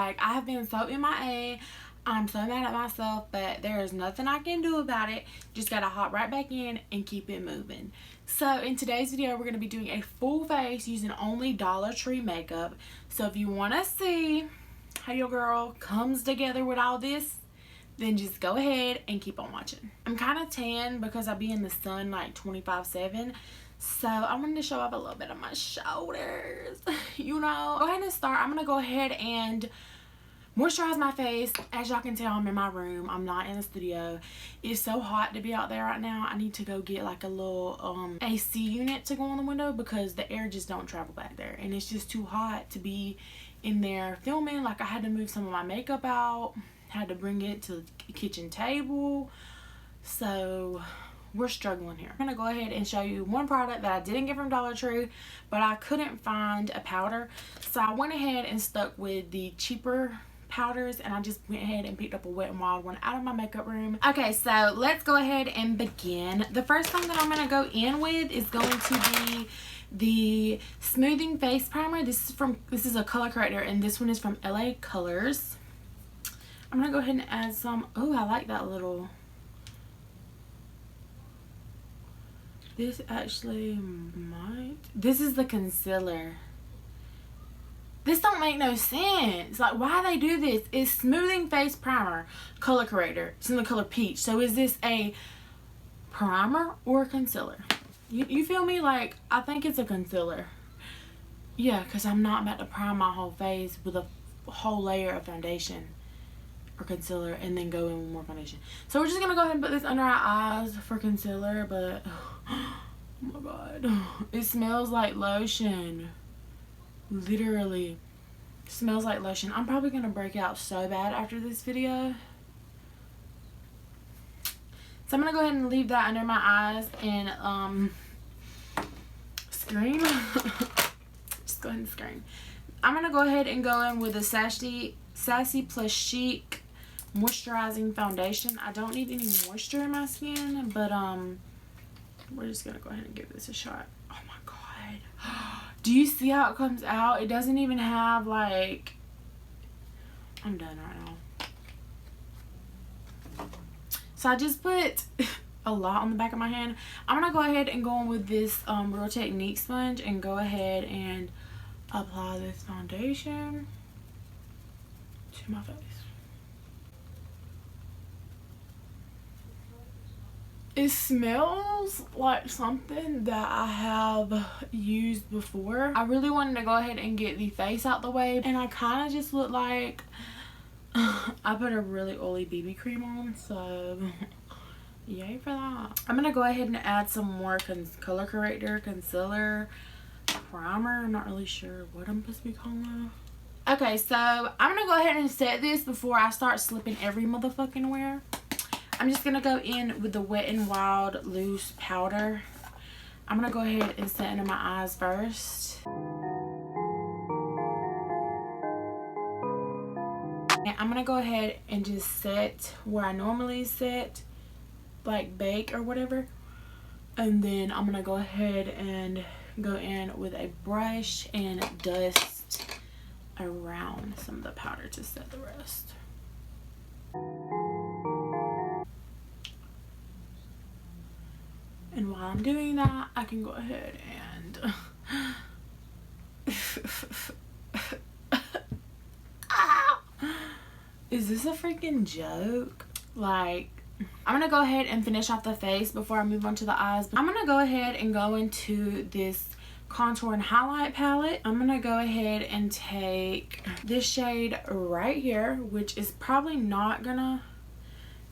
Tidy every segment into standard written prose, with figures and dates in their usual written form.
Like, I have been so MIA. I'm so mad at myself, but there is nothing I can do about it. Just gotta hop right back in and keep it moving. So in today's video, we're gonna be doing a full face using only Dollar Tree makeup. So if you wanna see how your girl comes together with all this, then just go ahead and keep on watching. I'm kind of tan because I be in the sun like 24/7. So I wanted to show off a little bit of my shoulders, you know. Go ahead and start. I'm gonna go ahead and moisturize my face. As y'all can tell, I'm in my room. I'm not in the studio. It's so hot to be out there right now. I need to go get like a little AC unit to go on the window because the air just don't travel back there. And it's just too hot to be in there filming. Like, I had to move some of my makeup out. Had to bring it to the kitchen table. So we're struggling here. I'm gonna go ahead and show you one product that I didn't get from Dollar Tree, but I couldn't find a powder. So I went ahead and stuck with the cheaper powders, and I just went ahead and picked up a Wet n Wild one out of my makeup room. Okay, so let's go ahead and begin. The first thing that I'm gonna go in with is going to be the smoothing face primer. This is a color corrector, and this one is from LA Colors. I'm gonna go ahead and add some. Oh, I like that little. This actually might. This is the concealer. This don't make no sense. Like, why they do this? It's smoothing face primer, color corrector. It's in the color peach. So is this a primer or a concealer? You feel me? Like, I think it's a concealer. Yeah, because I'm not about to prime my whole face with a whole layer of foundation or concealer and then go in with more foundation. So we're just gonna go ahead and put this under our eyes for concealer. But oh my god, it smells like lotion. Literally smells like lotion. I'm probably gonna break out so bad after this video. So I'm gonna go ahead and leave that under my eyes and scream. Just go ahead and scream. I'm gonna go ahead and go in with a Sassy Plus Chic moisturizing foundation. I don't need any moisture in my skin, but we're just gonna go ahead and give this a shot. Oh my god. Do you see how it comes out? It doesn't even have like, I'm done right now. So I just put a lot on the back of my hand. I'm gonna go ahead and go in with this Real Technique sponge and go ahead and apply this foundation to my face. It smells like something that I have used before. I really wanted to go ahead and get the face out the way, and I kind of just look like I put a really oily BB cream on, so yay for that. I'm gonna go ahead and add some more color corrector, concealer, primer. I'm not really sure what I'm supposed to be calling it. Okay, so I'm gonna go ahead and set this before I start slipping every motherfucking where. I'm just gonna go in with the Wet n Wild loose powder. I'm gonna go ahead and set under my eyes first. And I'm gonna go ahead and just set where I normally set, like bake or whatever. And then I'm gonna go ahead and go in with a brush and dust around some of the powder to set the rest. And while I'm doing that, I can go ahead and is this a freaking joke? Like, I'm gonna go ahead and finish off the face before I move on to the eyes. I'm gonna go ahead and go into this contour and highlight palette. I'm gonna go ahead and take this shade right here, which is probably not gonna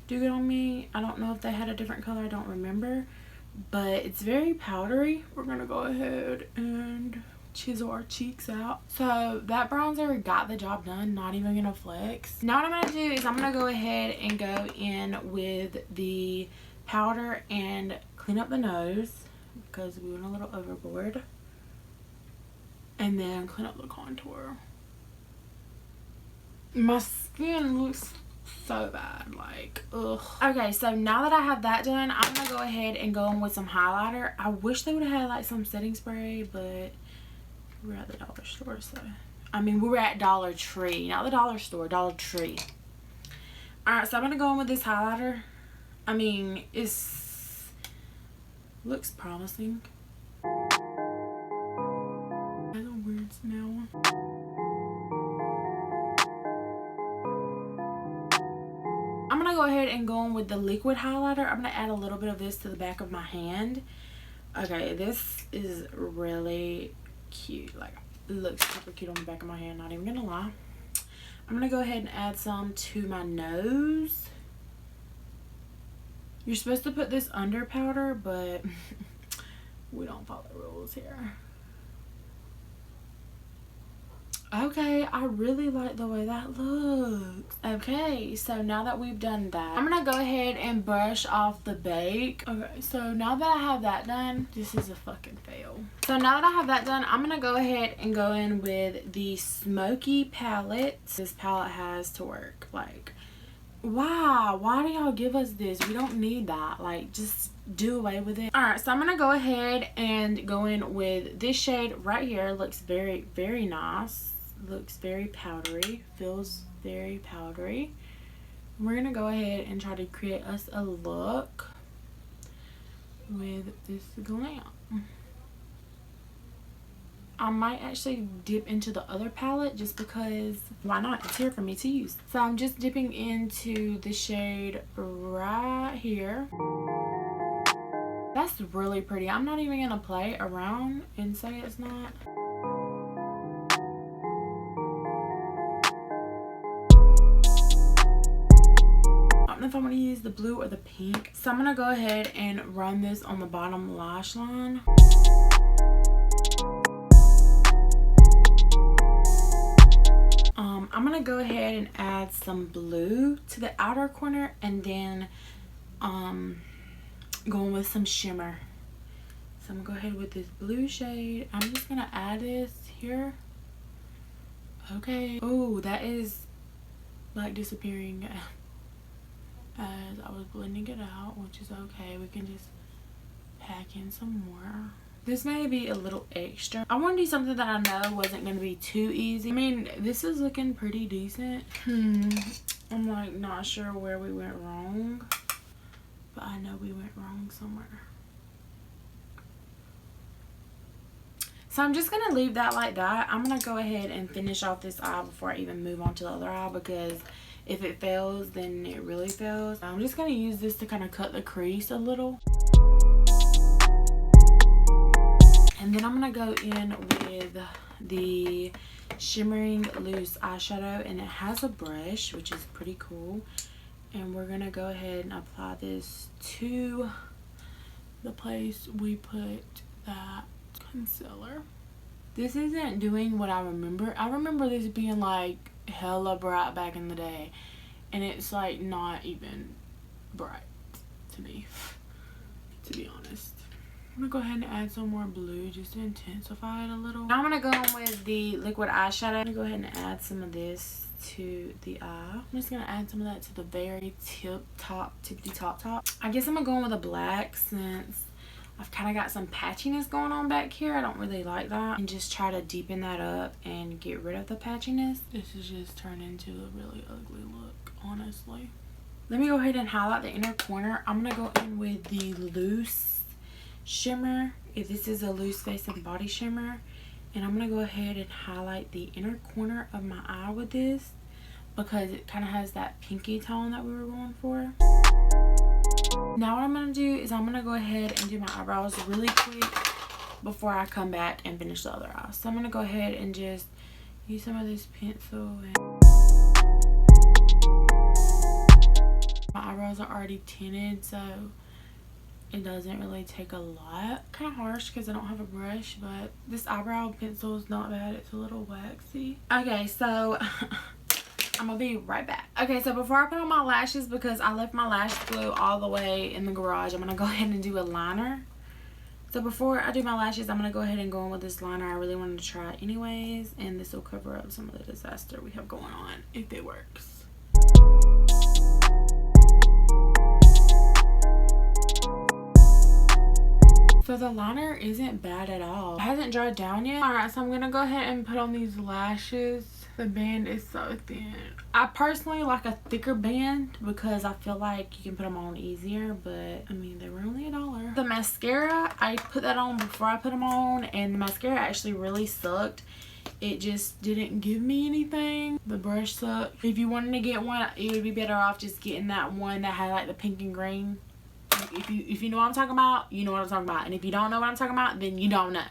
do good on me. I don't know if they had a different color, I don't remember, but it's very powdery. We're gonna go ahead and chisel our cheeks out. So that bronzer got the job done, not even gonna flex. Now what I'm gonna do is I'm gonna go ahead and go in with the powder and clean up the nose because we went a little overboard, and then clean up the contour. My skin looks so bad, like, ugh. Okay, so now that I have that done, I'm gonna go ahead and go in with some highlighter. I wish they would have had like some setting spray, but we're at the dollar store, so I mean, we were at Dollar Tree, not the dollar store, Dollar Tree. Alright, so I'm gonna go in with this highlighter. I mean, looks promising. Has a weird smell. I'm gonna go ahead and go in with the liquid highlighter. I'm gonna add a little bit of this to the back of my hand. Okay, this is really cute. Like, it looks super cute on the back of my hand, not even gonna lie. I'm gonna go ahead and add some to my nose. You're supposed to put this under powder, but we don't follow rules here. Okay, I really like the way that looks. Okay, so now that we've done that, I'm gonna go ahead and brush off the bake. Okay, so now that I have that done, this is a fucking fail. So now that I have that done, I'm gonna go ahead and go in with the Smoky palette. This palette has to work. Like, wow, why do y'all give us this? We don't need that. Like, just do away with it. Alright, so I'm gonna go ahead and go in with this shade right here. Looks very, very nice. Looks very powdery. Feels very powdery. We're gonna go ahead and try to create us a look with this glam. I might actually dip into the other palette just because why not? It's here for me to use. So I'm just dipping into the shade right here. That's really pretty. I'm not even gonna play around and say it's not. I don't know if I'm gonna use the blue or the pink. So I'm gonna go ahead and run this on the bottom lash line. I'm gonna go ahead and add some blue to the outer corner and then going with some shimmer. So I'm gonna go ahead with this blue shade. I'm just gonna add this here. Okay. Oh, that is like disappearing as I was blending it out, which is okay. We can just pack in some more. This may be a little extra. I want to do something that I know wasn't going to be too easy. I mean, this is looking pretty decent. I'm like not sure where we went wrong, but I know we went wrong somewhere. So I'm just going to leave that like that. I'm going to go ahead and finish off this eye before I even move on to the other eye, because if it fails, then it really fails. I'm just going to use this to kind of cut the crease a little. And then I'm going to go in with the Shimmering Loose eyeshadow, and it has a brush, which is pretty cool. And we're going to go ahead and apply this to the place we put that concealer. This isn't doing what I remember. I remember this being like hella bright back in the day, and it's like not even bright to me, to be honest. I'm gonna go ahead and add some more blue just to intensify it a little. Now I'm gonna go in with the liquid eyeshadow. I'm gonna go ahead and add some of this to the eye. I'm just gonna add some of that to the very tippity top. I guess I'm gonna go in with a black since I've kind of got some patchiness going on back here. I don't really like that. And just try to deepen that up and get rid of the patchiness. This is just turned into a really ugly look, honestly. Let me go ahead and highlight the inner corner. I'm gonna go in with the loose shimmer. If this is a loose face and body shimmer, and I'm gonna go ahead and highlight the inner corner of my eye with this because it kind of has that pinky tone that we were going for. Now what I'm gonna do is I'm gonna go ahead and do my eyebrows really quick before I come back and finish the other eye. So I'm gonna go ahead and just use some of this pencil, and my eyebrows are already tinted, so it doesn't really take a lot. Kind of harsh because I don't have a brush, but this eyebrow pencil is not bad. It's a little waxy. Okay, so I'm gonna be right back. Okay, so before I put on my lashes, because I left my lash glue all the way in the garage, I'm gonna go ahead and do a liner. So before I do my lashes, I'm gonna go ahead and go in with this liner. I really wanted to try it anyways, and this will cover up some of the disaster we have going on if it works. So the liner isn't bad at all. It hasn't dried down yet. Alright, so I'm gonna go ahead and put on these lashes. The band is so thin. I personally like a thicker band because I feel like you can put them on easier, but I mean, they were only $1. The mascara, I put that on before I put them on, and the mascara actually really sucked. It just didn't give me anything. The brush sucked. If you wanted to get one, it would be better off just getting that one that had like the pink and green. If you know what I'm talking about, you know what I'm talking about. And if you don't know what I'm talking about, then you don't know.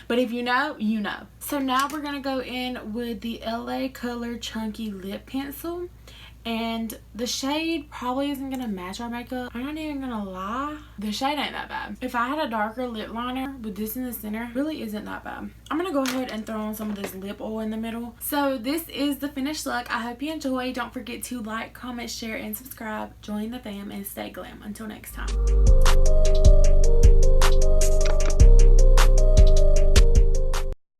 But if you know, you know. So now we're going to go in with the LA Color Chunky Lip Pencil. And the shade probably isn't going to match our makeup. I'm not even going to lie. The shade ain't that bad. If I had a darker lip liner with this in the center, really isn't that bad. I'm going to go ahead and throw on some of this lip oil in the middle. So this is the finished look. I hope you enjoy. Don't forget to like, comment, share, and subscribe. Join the fam and stay glam. Until next time.